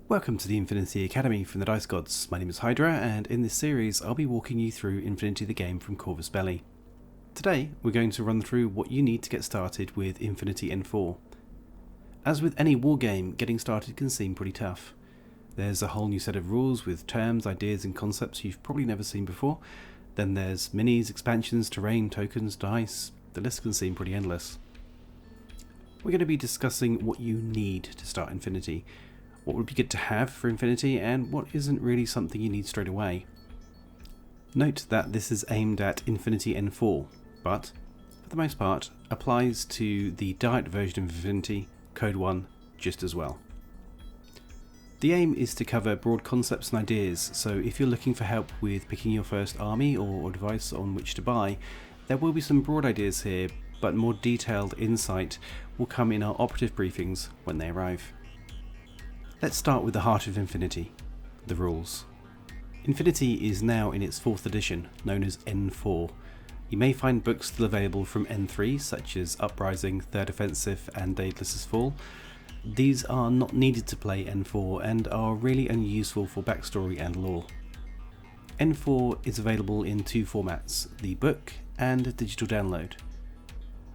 Welcome to the Infinity Academy from the Dice Gods. My name is Hydra, and in this series I'll be walking you through Infinity the game from Corvus Belli. Today we're going to run through what you need to get started with Infinity N4. As with any wargame, getting started can seem pretty tough. There's a whole new set of rules with terms, ideas and concepts you've probably never seen before. Then there's minis, expansions, terrain, tokens, dice. The list can seem pretty endless. We're going to be discussing what you need to start Infinity, what would be good to have for Infinity, and what isn't really something you need straight away. Note that this is aimed at Infinity N4, but, for the most part, applies to the Diet version of Infinity, Code 1, just as well. The aim is to cover broad concepts and ideas, so if you're looking for help with picking your first army or device on which to buy, there will be some broad ideas here, but more detailed insight will come in our operative briefings when they arrive. Let's start with the heart of Infinity, the rules. Infinity is now in its 4th edition, known as N4. You may find books still available from N3, such as Uprising, Third Offensive and Daedalus' Fall. These are not needed to play N4 and are really only useful for backstory and lore. N4 is available in 2 formats, the book and digital download.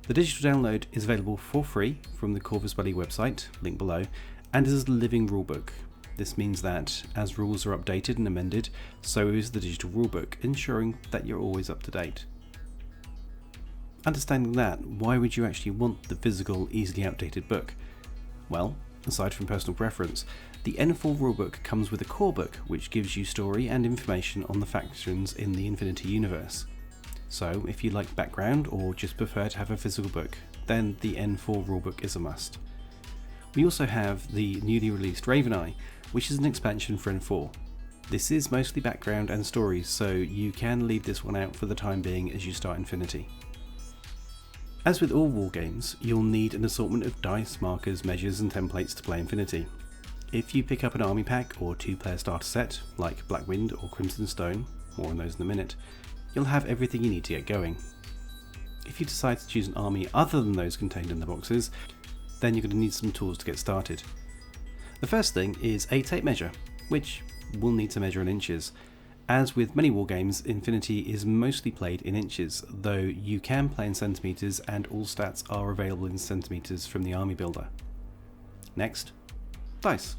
The digital download is available for free from the Corvus Belli website, link below, and is a living rulebook. This means that, as rules are updated and amended, so is the digital rulebook, ensuring that you're always up to date. Understanding that, why would you actually want the physical, easily updated book? Well, aside from personal preference, the N4 rulebook comes with a core book which gives you story and information on the factions in the Infinity universe. So, if you like background or just prefer to have a physical book, then the N4 rulebook is a must. We also have the newly released Raveneye, which is an expansion for N4. This is mostly background and stories, so you can leave this one out for the time being as you start Infinity. As with all wargames, you'll need an assortment of dice, markers, measures and templates to play Infinity. If you pick up an army pack or 2-player starter set, like Black Wind or Crimson Stone, more on those in a minute, you'll have everything you need to get going. If you decide to choose an army other than those contained in the boxes, then you're going to need some tools to get started. The first thing is a tape measure, which will need to measure in inches. As with many wargames, Infinity is mostly played in inches, though you can play in centimetres and all stats are available in centimetres from the army builder. Next, dice.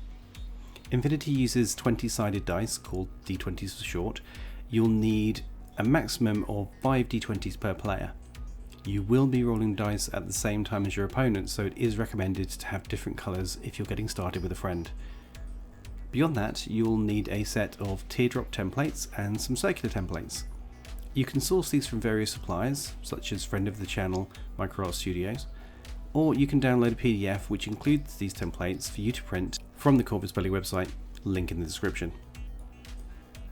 Infinity uses 20-sided dice, called D20s for short. You'll need a maximum of 5 D20s per player. You will be rolling dice at the same time as your opponent, so it is recommended to have different colours if you're getting started with a friend. Beyond that, you'll need a set of teardrop templates and some circular templates. You can source these from various suppliers, such as friend of the channel, MicroArt Studios, or you can download a PDF which includes these templates for you to print from the Corvus Belli website, link in the description.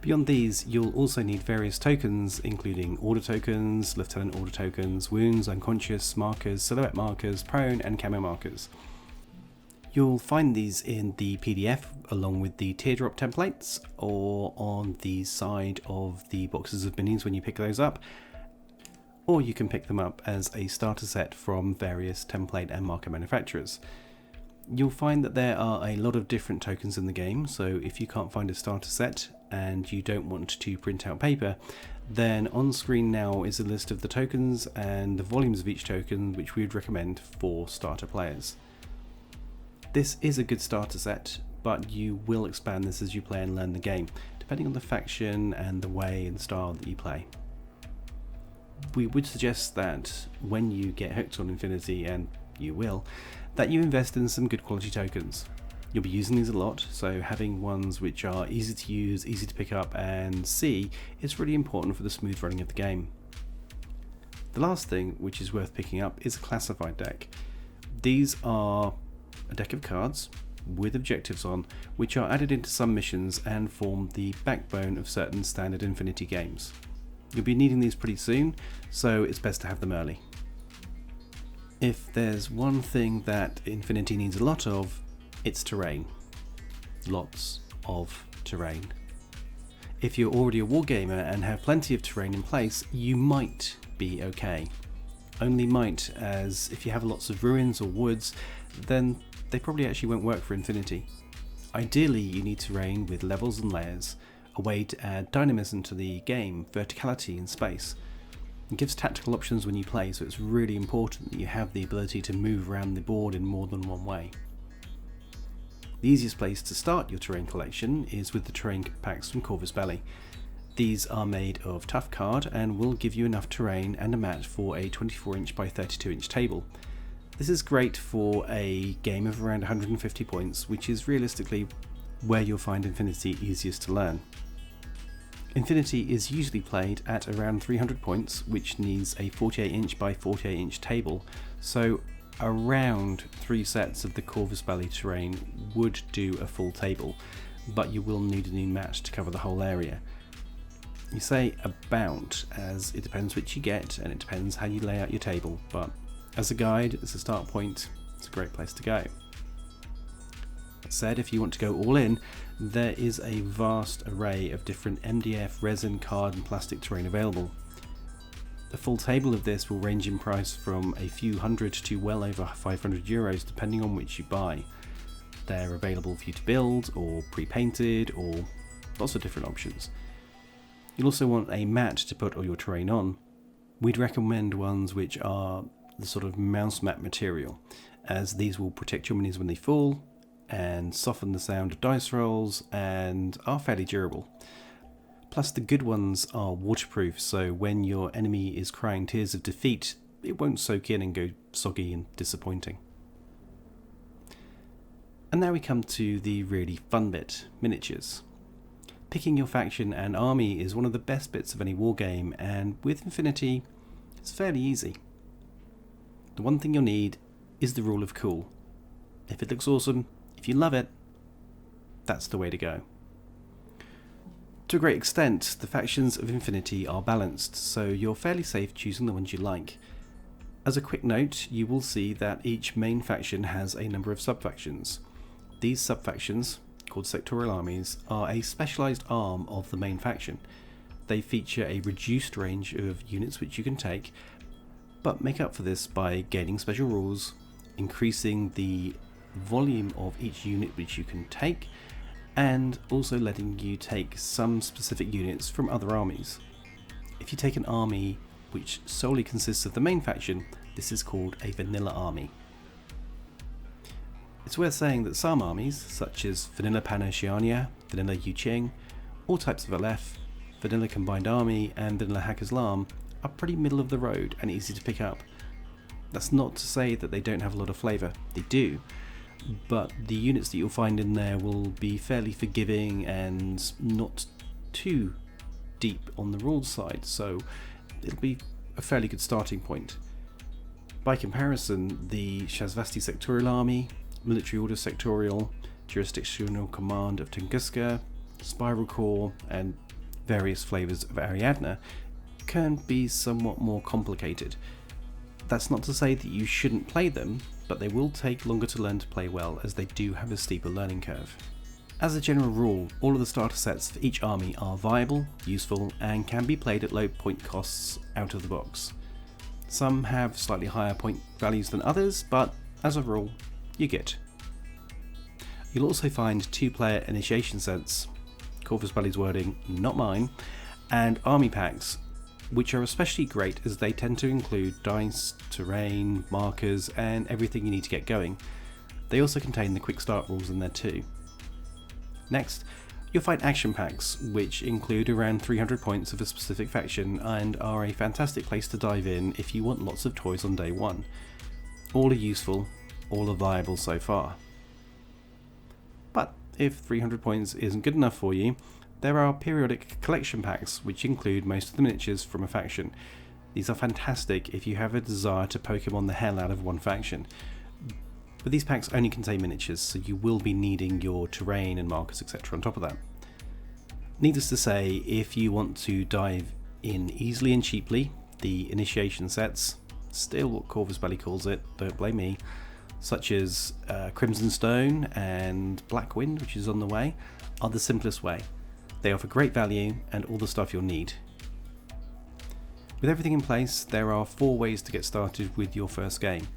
Beyond these, you'll also need various tokens, including order tokens, lieutenant order tokens, wounds, unconscious, markers, silhouette markers, prone and camo markers. You'll find these in the PDF along with the teardrop templates or on the side of the boxes of minis when you pick those up, or you can pick them up as a starter set from various template and marker manufacturers. You'll find that there are a lot of different tokens in the game, so if you can't find a starter set and you don't want to print out paper, then on screen now is a list of the tokens and the volumes of each token which we would recommend for starter players. This is a good starter set, but you will expand this as you play and learn the game, depending on the faction and the way and style that you play. We would suggest that when you get hooked on Infinity, and you will, that you invest in some good quality tokens. You'll be using these a lot, so having ones which are easy to use, easy to pick up and see is really important for the smooth running of the game. The last thing which is worth picking up is a classified deck. These are a deck of cards with objectives on, which are added into some missions and form the backbone of certain standard Infinity games. You'll be needing these pretty soon, so it's best to have them early. If there's one thing that Infinity needs a lot of, it's terrain. Lots of terrain. If you're already a wargamer and have plenty of terrain in place, you might be okay. Only might, as if you have lots of ruins or woods, then they probably actually won't work for Infinity. Ideally, you need terrain with levels and layers, a way to add dynamism to the game, verticality and space. It gives tactical options when you play, so it's really important that you have the ability to move around the board in more than one way. The easiest place to start your terrain collection is with the terrain packs from Corvus Belli. These are made of tough card and will give you enough terrain and a mat for a 24-inch by 32-inch table. This is great for a game of around 150 points, which is realistically where you'll find Infinity easiest to learn. Infinity is usually played at around 300 points, which needs a 48-inch by 48-inch table, so around 3 sets of the Corvus Belli terrain would do a full table, but you will need a new mat to cover the whole area. You say about, as it depends which you get and it depends how you lay out your table, but as a guide, as a start point, it's a great place to go. That said, if you want to go all in, there is a vast array of different MDF, resin, card and plastic terrain available. The full table of this will range in price from a few hundred to well over €500 depending on which you buy. They're available for you to build or pre-painted or lots of different options. You'll also want a mat to put all your terrain on. We'd recommend ones which are the sort of mouse mat material, as these will protect your minis when they fall and soften the sound of dice rolls and are fairly durable. Plus the good ones are waterproof, so when your enemy is crying tears of defeat, it won't soak in and go soggy and disappointing. And now we come to the really fun bit, miniatures. Picking your faction and army is one of the best bits of any wargame, and with Infinity, it's fairly easy. The one thing you'll need is the rule of cool. If it looks awesome, if you love it, that's the way to go. To a great extent, the factions of Infinity are balanced, so you're fairly safe choosing the ones you like. As a quick note, you will see that each main faction has a number of sub-factions. These sub-factions, called sectorial armies, are a specialised arm of the main faction. They feature a reduced range of units which you can take, but make up for this by gaining special rules, increasing the volume of each unit which you can take, and also letting you take some specific units from other armies. If you take an army which solely consists of the main faction, this is called a vanilla army. It's worth saying that some armies, such as Vanilla Pan-Oceania, Vanilla Yuqing, all types of LF, Vanilla Combined Army and Vanilla Hack-Islam are pretty middle of the road and easy to pick up. That's not to say that they don't have a lot of flavour, they do, but the units that you'll find in there will be fairly forgiving and not too deep on the rules side, so it'll be a fairly good starting point. By comparison, the Shasvasti Sectorial Army, Military Order Sectorial, Jurisdictional Command of Tunguska, Spiral Corps, and various flavours of Ariadna can be somewhat more complicated. That's not to say that you shouldn't play them, but they will take longer to learn to play well as they do have a steeper learning curve. As a general rule, all of the starter sets for each army are viable, useful, and can be played at low point costs out of the box. Some have slightly higher point values than others, but as a rule, you get. You'll also find 2-player initiation sets, Corvus Belli's wording, not mine, and army packs, which are especially great as they tend to include dice, terrain, markers, and everything you need to get going. They also contain the quick start rules in there too. Next, you'll find action packs, which include around 300 points of a specific faction and are a fantastic place to dive in if you want lots of toys on day one. All are useful, all are viable so far. But if 300 points isn't good enough for you, there are periodic collection packs which include most of the miniatures from a faction. These are fantastic if you have a desire to Pokemon the hell out of one faction. But these packs only contain miniatures, so you will be needing your terrain and markers etc. on top of that. Needless to say, if you want to dive in easily and cheaply, the initiation sets, still what Corvus Belli calls it, don't blame me, such as Crimson Stone and Black Wind, which is on the way, are the simplest way. They offer great value and all the stuff you'll need. With everything in place, there are 4 ways to get started with your first game.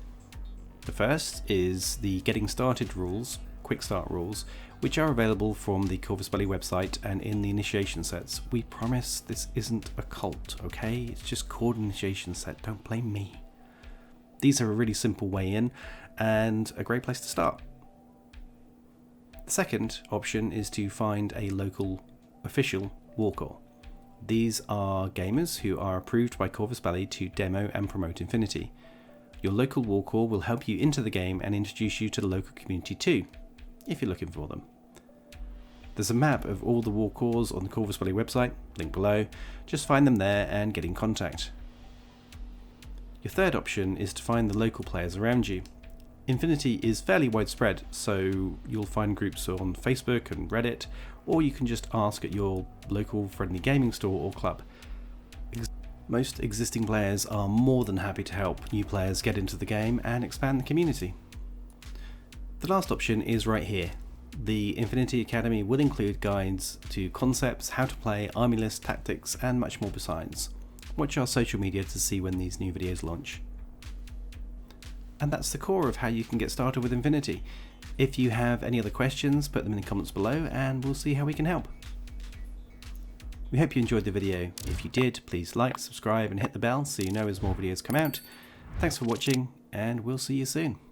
The first is the getting started rules, quick start rules, which are available from the Corvus Belli website and in the initiation sets. We promise this isn't a cult, okay? It's just called an initiation set, don't blame me. These are a really simple way in and a great place to start. The second option is to find a local official warcore. These are gamers who are approved by Corvus Belli to demo and promote Infinity. Your local warcore will help you into the game and introduce you to the local community too, if you're looking for them. There's a map of all the warcores on the Corvus Belli website, link below. Just find them there and get in contact. Your third option is to find the local players around you. Infinity is fairly widespread, so you'll find groups on Facebook and Reddit, or you can just ask at your local friendly gaming store or club. Most existing players are more than happy to help new players get into the game and expand the community. The last option is right here. The Infinity Academy will include guides to concepts, how to play, army list, tactics, and much more besides. Watch our social media to see when these new videos launch. And that's the core of how you can get started with Infinity. If you have any other questions, put them in the comments below and we'll see how we can help. We hope you enjoyed the video. If you did, please like, subscribe and hit the bell so you know as more videos come out. Thanks for watching and we'll see you soon.